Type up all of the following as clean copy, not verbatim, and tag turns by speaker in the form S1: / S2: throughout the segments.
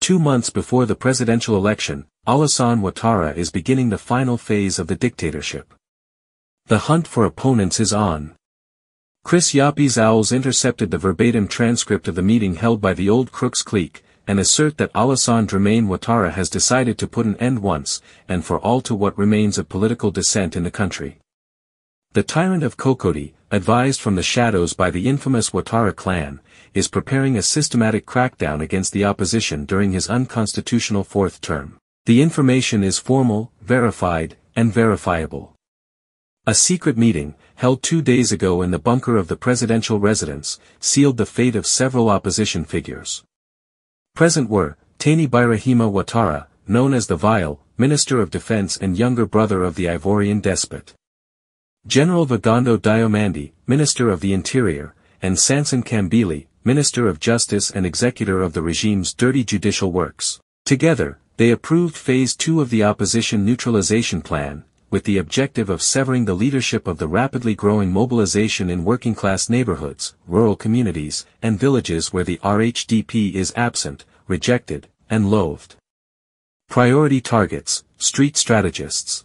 S1: 2 months before the presidential election, Alassane Ouattara is beginning the final phase of the dictatorship. The hunt for opponents is on. Chris Yapie's Owls intercepted the verbatim transcript of the meeting held by the old Crooks clique, and assert that Alassane Dramane Ouattara has decided to put an end once and for all to what remains of political dissent in the country. The tyrant of Cocody, advised from the shadows by the infamous Ouattara clan, is preparing a systematic crackdown against the opposition during his unconstitutional fourth term. The information is formal, verified, and verifiable. A secret meeting, held 2 days ago in the bunker of the presidential residence, sealed the fate of several opposition figures. Present were, Tani Birahima Ouattara, known as the Vile, Minister of Defense and younger brother of the Ivorian despot. General Vagondo Diomandi, Minister of the Interior, and Sanson Kambili, Minister of Justice and executor of the regime's dirty judicial works. Together, they approved Phase 2 of the opposition neutralization plan, with the objective of severing the leadership of the rapidly growing mobilization in working-class neighborhoods, rural communities, and villages where the RHDP is absent, rejected, and loathed. Priority targets, street strategists.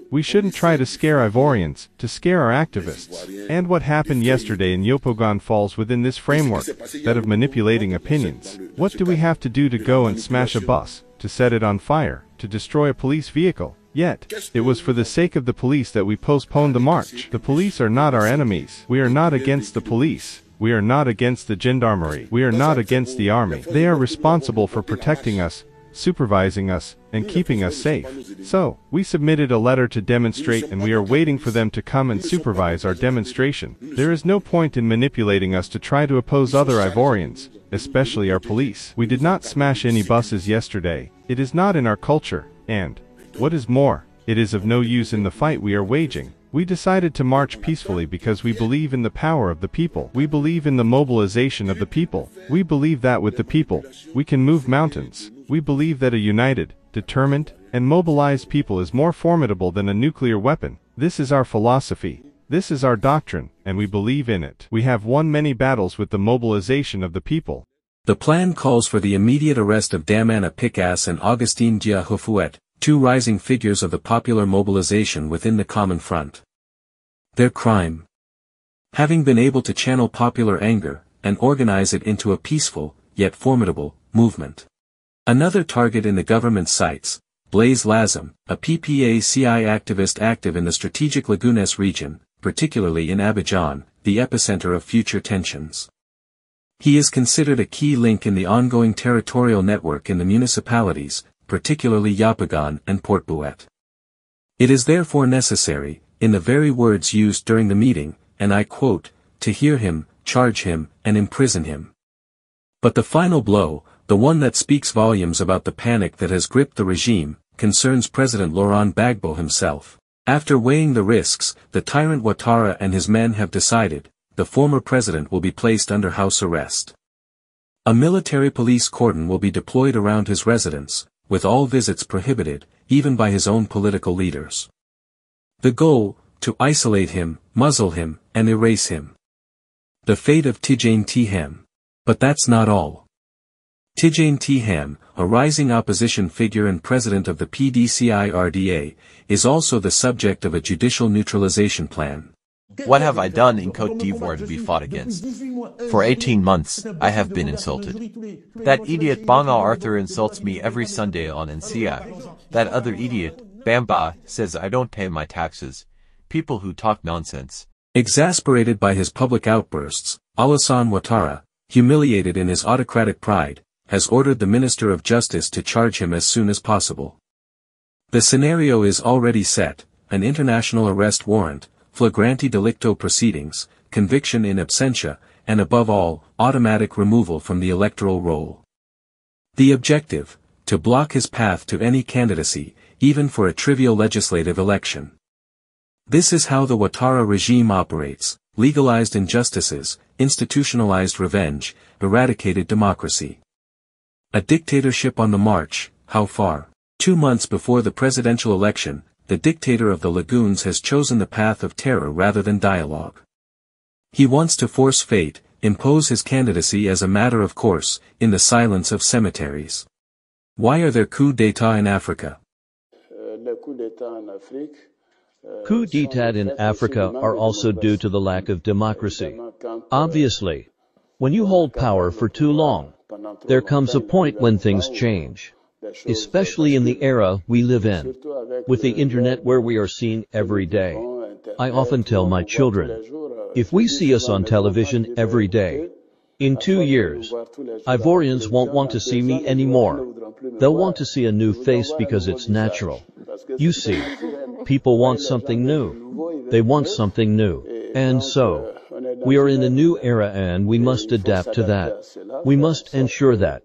S2: We shouldn't try to scare Ivorians, to scare our activists. And what happened yesterday in Yopougon falls within this framework, that of manipulating opinions. What do we have to do to go and smash a bus, to set it on fire, to destroy a police vehicle? Yet, it was for the sake of the police that we postponed the march. The police are not our enemies. We are not against the police. We are not against the gendarmerie. We are not against the army. They are responsible for protecting us, supervising us, and keeping us safe. So, we submitted a letter to demonstrate and we are waiting for them to come and supervise our demonstration. There is no point in manipulating us to try to oppose other Ivorians, especially our police. We did not smash any buses yesterday. It is not in our culture, and, what is more, it is of no use in the fight we are waging. We decided to march peacefully because we believe in the power of the people. We believe in the mobilization of the people. We believe that with the people, we can move mountains. We believe that a united, determined, and mobilized people is more formidable than a nuclear weapon. This is our philosophy. This is our doctrine, and we believe in it. We have won many battles with the mobilization of the people.
S1: The plan calls for the immediate arrest of Damana Picasse and Augustin Diahofouet, 2 rising figures of the popular mobilization within the Common Front. Their crime: having been able to channel popular anger, and organize it into a peaceful, yet formidable, movement. Another target in the government's sights, Blaise Lazim, a PPA-CI activist active in the strategic Lagunes region, particularly in Abidjan, the epicenter of future tensions. He is considered a key link in the ongoing territorial network in the municipalities, particularly Yopougon and Port-Bouet. It is therefore necessary, in the very words used during the meeting, and I quote, to hear him, charge him, and imprison him. But the final blow, the one that speaks volumes about the panic that has gripped the regime, concerns President Laurent Gbagbo himself. After weighing the risks, the tyrant Ouattara and his men have decided, the former president will be placed under house arrest. A military police cordon will be deployed around his residence, with all visits prohibited, even by his own political leaders. The goal, to isolate him, muzzle him, and erase him. The fate of Tidjane Tiham. But that's not all. Tidjane Tiham, a rising opposition figure and president of the PDCI-RDA, is also the subject of a judicial neutralization plan.
S3: What have I done in Côte d'Ivoire to be fought against? For 18 months, I have been insulted. That idiot Bonga Arthur insults me every Sunday on NCI. That other idiot, Bamba, says I don't pay my taxes. People who talk nonsense.
S1: Exasperated by his public outbursts, Alassane Ouattara, humiliated in his autocratic pride, has ordered the Minister of Justice to charge him as soon as possible. The scenario is already set: an international arrest warrant, flagranti delicto proceedings, conviction in absentia, and above all, automatic removal from the electoral roll. The objective: to block his path to any candidacy, even for a trivial legislative election. This is how the Ouattara regime operates: legalized injustices, institutionalized revenge, eradicated democracy. A dictatorship on the march. How far? 2 months before the presidential election, the dictator of the Lagoons has chosen the path of terror rather than dialogue. He wants to force fate, impose his candidacy as a matter of course, in the silence of cemeteries. Why are there coups d'état in Africa?
S4: Coups d'état in Africa are also due to the lack of democracy. Obviously, when you hold power for too long, there comes a point when things change. Especially in the era we live in, with the internet where we are seen every day. I often tell my children, if we see us on television every day, in 2 years, Ivorians won't want to see me anymore. They'll want to see a new face because it's natural. You see, people want something new. They want something new. And so, we are in a new era and we must adapt to that. We must ensure that,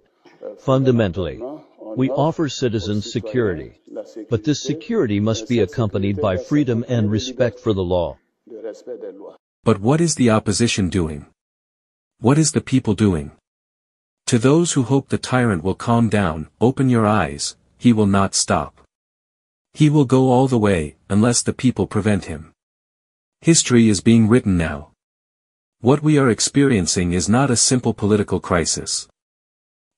S4: fundamentally, we offer citizens security. But this security must be accompanied by freedom and respect for the law.
S1: But what is the opposition doing? What is the people doing? To those who hope the tyrant will calm down, open your eyes, he will not stop. He will go all the way, unless the people prevent him. History is being written now. What we are experiencing is not a simple political crisis.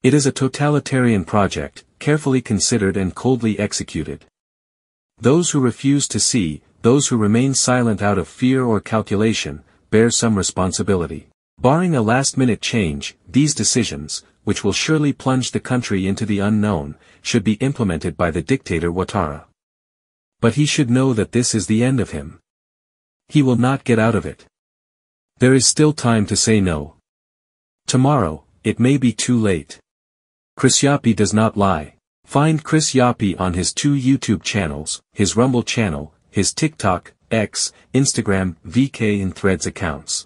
S1: It is a totalitarian project, carefully considered and coldly executed. Those who refuse to see, those who remain silent out of fear or calculation, bear some responsibility. Barring a last-minute change, these decisions, which will surely plunge the country into the unknown, should be implemented by the dictator Ouattara. But he should know that this is the end of him. He will not get out of it. There is still time to say no. Tomorrow, it may be too late. Chris Yapi does not lie. Find Chris Yapi on his 2 YouTube channels, his Rumble channel, his TikTok, X, Instagram, VK and Threads accounts.